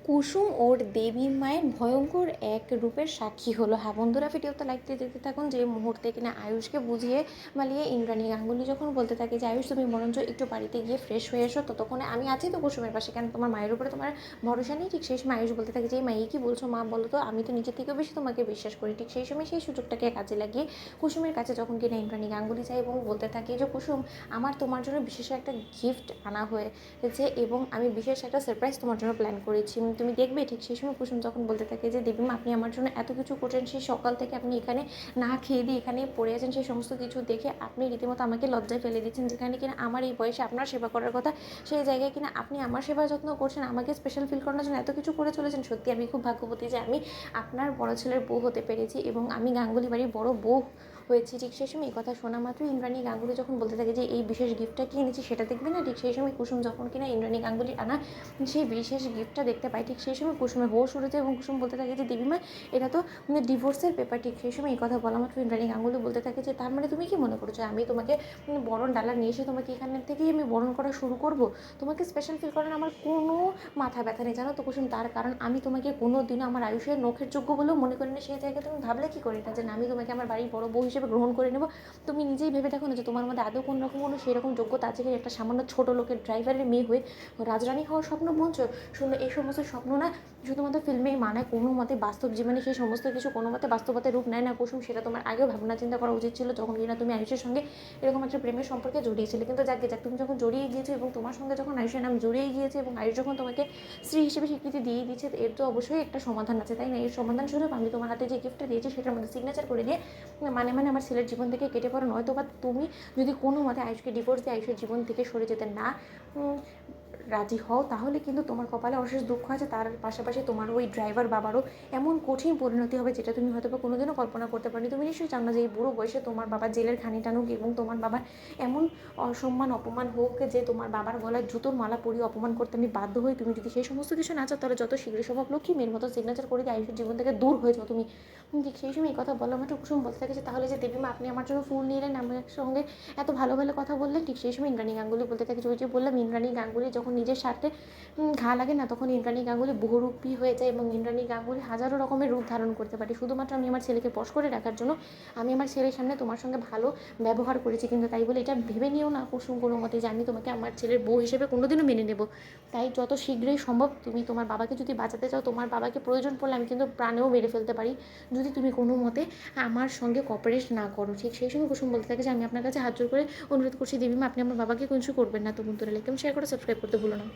কুসুম ওর দেবী মায়ের ভয়ঙ্কর এক রূপের সাক্ষী হলো। হ্যাঁ বন্ধুরা, ভিডিওতে লাইক দিয়ে দেখতে থাকুন। যে মুহূর্তে কিনা আয়ুষকে বুঝিয়ে মালিয়ে ইন্দ্রাণী গাঙ্গুলি যখন বলতে থাকে যে আয়ুষ তুমি বরঞ্চ একটু বাড়িতে গিয়ে ফ্রেশ হয়ে এসো, ততক্ষণে আমি আছি তো কুসুমের পাশে, কেন তোমার মায়ের উপরে তোমার ভরসা নেই? ঠিক সেই সময় আয়ুষ বলতে থাকে যে মা এই কী বলছো মা, বলো তো, আমি তো নিজের থেকেও বেশি তোমাকে বিশ্বাস করি। ঠিক সেই সময় সেই সুযোগটাকে কাজে লাগিয়ে কুসুমের কাছে যখন কিনা ইন্দ্রাণী গাঙ্গুলি যায় এবং বলতে থাকে যে কুসুম, আমার তোমার জন্য বিশেষ একটা গিফট আনা হয়েছে এবং আমি বিশেষ একটা সারপ্রাইজ তোমার জন্য প্ল্যান করেছি, তুমি দেখবে। ঠিক সেই সময় কুসুম যখন বলতে থাকে যে দেবীমা আপনি আমার জন্য এত কিছু করছেন, সেই সকাল থেকে আপনি এখানে না খেয়ে দিয়ে এখানে পড়ে আছেন, সেই সমস্ত কিছু দেখে আপনি রীতিমতো আমাকে লজ্জায় ফেলে দিচ্ছেন। যেখানে কিনা আমার এই বয়সে আপনার সেবা করার কথা, সেই জায়গায় কিনা আপনি আমার সেবা যত্ন করছেন, আমাকে স্পেশাল ফিল করানোর জন্য এত কিছু করে চলেছেন। সত্যি আমি খুব ভাগ্যবতী যে আমি আপনার বড় ছেলের বউ হতে পেরেছি এবং আমি গাঙ্গুলি বাড়ির বড় বউ হয়েছি। ঠিক সেই সময় এই কথা শোনা মাত্র ইন্দ্রাণী গাঙ্গুলি যখন বলতে থাকে যে এই বিশেষ গিফটটা কি এনেছি সেটা দেখবে না। ঠিক সেই সময় কুসুম যখন কিনা ইন্দ্রাণী গাঙ্গুলি আনা সেই বিশেষ গিফটটা দেখতে পাই, ঠিক সেই সময় কুসুমের হোশ উঠেছে এবং কুসুম বলতে থাকে যে দেবীমা এটা তো ডিভোর্সের পেপার। ঠিক সেই সময় এই কথা বলা মাত্র ইন্দ্রাণী গাঙ্গুলি বলতে থাকে যে তার মানে তুমি কি মনে করছো আমি তোমাকে বরণ ডালা নিয়ে এসে তোমাকে এখানের থেকেই আমি বরণ করা শুরু করব? তোমাকে স্পেশাল ফিল করার আমার কোনো মাথা ব্যথা নেই, জানো তো কুসুম। তার কারণ আমি তোমাকে কোনো দিনও আমার আয়ুষের নখের যোগ্য বলেও মনে করি না। সেই জায়গায় তুমি ভাবলে কি করে এটা যে না আমি তোমাকে আমার বাড়ির বড় বউ হিসেবে গ্রহণ করে নেব? তুমি নিজেই ভেবে দেখো না যে তোমার মধ্যে আদৌ কোনো রকম কোনো সেরকম যোগ্যতা আছে কি একটা সামান্য ছোটো লোকের ড্রাইভারের মেয়ে হয়ে রাজরানী হওয়ার স্বপ্ন বুনছো? শুনো, এই সমস্ত স্বপ্ন না শুধুমাত্র ফিল্মেই মানায়, কোনো মতে বাস্তব জীবনে সেই সমস্ত কিছু কোনো মতে বাস্তবতার রূপ নেয় না কুসুম। সেটা তোমার আগেও ভাবনা চিন্তা করা উচিত ছিল যখন কিনা তুমি আয়ুষের সঙ্গে এরকম একটা প্রেমের সম্পর্কে জড়িয়েছিলে। কিন্তু যাক তুমি যখন জড়িয়ে গিয়েছো এবং তোমার সঙ্গে যখন আয়ুষের নাম জড়িয়ে গিয়েছে এবং আয়ুষ যখন তোমাকে স্ত্রী হিসেবে স্বীকৃতি দিয়ে দিচ্ছে, এর তো অবশ্যই একটা সমাধান আছে, তাই না? এর সমাধান স্বরূপ আমি তোমার হাতে যে গিফটটা দিয়েছি সেটার মধ্যে সিগনেচার করে দিয়ে মানে আমার ছেলের জীবন থেকে কেটে পড়ো, নয়তো বা তুমি যদি কোনো মতে আয়ুষকে ডিভোর্স দিয়ে আয়ুষের জীবন থেকে সরে যেতে না রাজি হও, তাহলে কিন্তু তোমার কপালে অশেষ দুঃখ আছে। তার পাশাপাশি তোমার ওই ড্রাইভার বাবারও এমন কঠিন পরিণতি হবে যেটা তুমি হয়তো বা কোনোদিনও কল্পনা করতে পারোনি। তুমি নিশ্চয়ই চাও না যে এই বুড়ো বয়সে তোমার বাবা জেলের খানি টানুক এবং তোমার বাবার এমন অসম্মান অপমান হোক যে তোমার বাবার গলায় জুতোর মালা পরিয়ে অপমান করতে আমি বাধ্য হই। তুমি যদি সেই সমস্ত কিছু না চাও তাহলে যত শীঘ্র সম্ভব লক্ষ্মী মেয়ের মতো সিগনেচার করে দিয়ে আয়ুষের জীবন থেকে দূর হয়ে যাও তুমি। ঠিক সেই সময় এই কথা বলা মাত্র কুসুম বলতে থাকে যে তাহলে যে দেবীমা আপনি আমার জন্য ফুল নিলেন, আমার সঙ্গে এত ভালো ভালো কথা বললেন। ঠিক সেই সময় ইন্দ্রাণী গাঙ্গুলি বলতে থাকে যে ওই যে বললাম ইন্দ্রাণী গাঙ্গুলি যখন নিজের স্বার্থে ঘা লাগে না, তখন ইন্দ্রাণী গাঙ্গুলি বহুরূপী হয়ে যায় এবং ইন্দ্রাণী গাঙ্গুলি হাজারো রকমের রূপ ধারণ করতে পারে শুধুমাত্র আমি আমার ছেলেকে বশ করে রাখার জন্য। আমি আমার ছেলের সামনে তোমার সঙ্গে ভালো ব্যবহার করেছি, কিন্তু তাই বলে এটা ভেবে নিও না কুসুম কোনো মতে যে আমি তোমাকে আমার ছেলের বউ হিসেবে কোনোদিনও মেনে নেব। তাই যত শীঘ্রই সম্ভব তুমি তোমার বাবাকে যদি বাঁচাতে চাও, তোমার বাবাকে প্রয়োজন পড়লে আমি কিন্তু প্রাণেও মেরে ফেলতে পারি যদি তুমি কোনো মতে আমার সঙ্গে কপারেট না করো। ঠিক সেই সময় কুসুম বলতে থাকে যে আমি আপনার কাছে হাত জোর করে অনুরোধ করছি দেবীমা আপনি আমার বাবাকে কিছু করবেন না। তো বন্ধুরা লাইক এবং শেয়ার করে সাবস্ক্রাইব করতে ভুলো না।